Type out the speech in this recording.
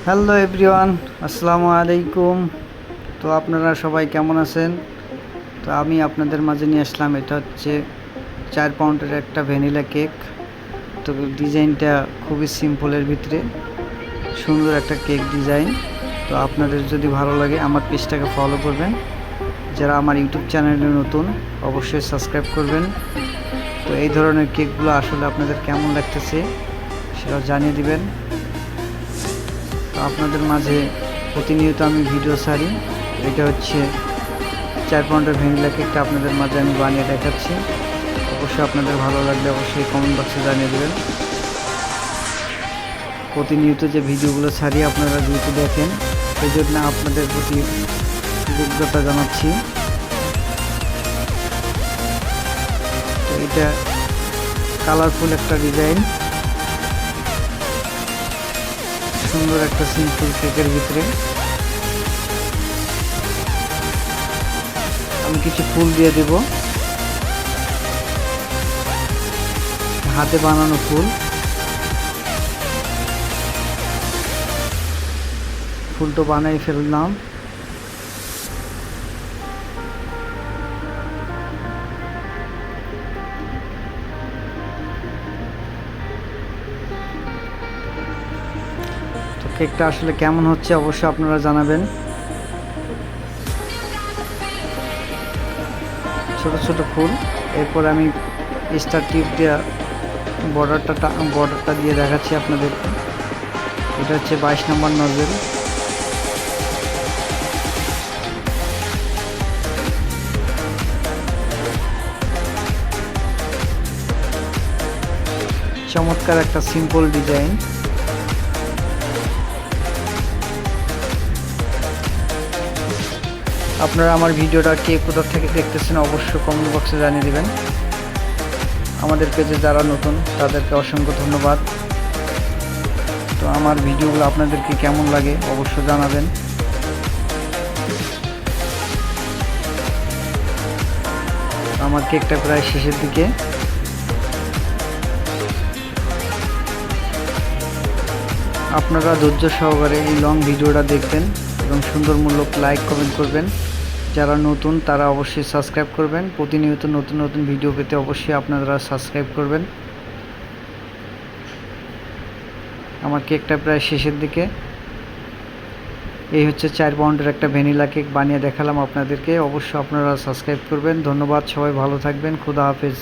Hello everyone, আসসালামু আলাইকুম। তো আপনারা সবাই কেমন আছেন? তো আমি আপনাদের মাঝে নিয়ে আসলাম, এটা হচ্ছে 4 পাউন্ডের একটা ভ্যানিলা কেক। তো ডিজাইনটা খুবই সিম্পলের ভিতরে সুন্দর একটা কেক ডিজাইন। তো আপনাদের যদি ভালো লাগে আমার পেজটাকে ফলো করবেন। যারা আমার ইউটিউব চ্যানেলে নতুন অবশ্যই সাবস্ক্রাইব করবেন। তো এই ধরনের কেকগুলো আসলে আপনাদের কেমন লাগতেছে সেটাও জানিয়ে দিবেন। তো আপনাদের মাঝে প্রতিনিয়ত আমি ভিডিও ছাড়ি। এটা হচ্ছে 4 পাউন্ডের ভ্যানিলা কেকটা আপনাদের মাঝে আমি বানিয়ে দেখাচ্ছি। অবশ্যই আপনাদের ভালো লাগলে অবশ্যই কমেন্ট বক্সে জানিয়ে দেবেন। প্রতিনিয়ত যে ভিডিওগুলো ছাড়ি আপনারা যেহেতু দেখেন, সেই জন্য আপনাদের প্রতি কৃতজ্ঞতা জানাচ্ছি। তো এটা কালারফুল একটা ডিজাইন, সুন্দর একটা সিম্পল কেকের ভিতরে আমি কিছু ফুল দিয়ে দেব, হাতে বানানো ফুল। ফুলটা বানাই ফেললাম। তো কেকটা আসলে কেমন হচ্ছে অবশ্যই আপনারা জানাবেন। ছোট ছোট ফুল, এরপর আমি স্টার টিউব দিয়ে বর্ডারটা দিয়ে দেখাচ্ছি আপনাদেরকে। এটা হচ্ছে 22 নম্বর নজেল। চমৎকার একটা সিম্পল ডিজাইন। আপনারা আমার ভিডিওটা কে কোথা থেকে দেখতেছেন অবশ্যই কমেন্ট বক্সে জানিয়ে দেবেন। আমাদের পেজে যারা নতুন তাদেরকে অসংখ্য ধন্যবাদ। তো আমার ভিডিওগুলো আপনাদেরকে কেমন লাগে অবশ্যই জানাবেন। আমার কেকটা প্রায় শেষের দিকে। আপনারা ধৈর্য সহকারে এই লং ভিডিওটা দেখবেন এবং সুন্দরমূলক লাইক কমেন্ট করবেন। যারা নতুন তারা অবশ্যই সাবস্ক্রাইব করবেন। প্রতিনিয়ত নতুন নতুন ভিডিও পেতে অবশ্যই আপনারা সাবস্ক্রাইব করবেন। আমার কেকটা প্রায় শেষের দিকে। এই হচ্ছে 4 পাউন্ডের একটা ভ্যানিলা কেক বানিয়ে দেখালাম আপনাদেরকে। অবশ্যই আপনারা সাবস্ক্রাইব করবেন। ধন্যবাদ, সবাই ভালো থাকবেন। খুদা হাফেজ।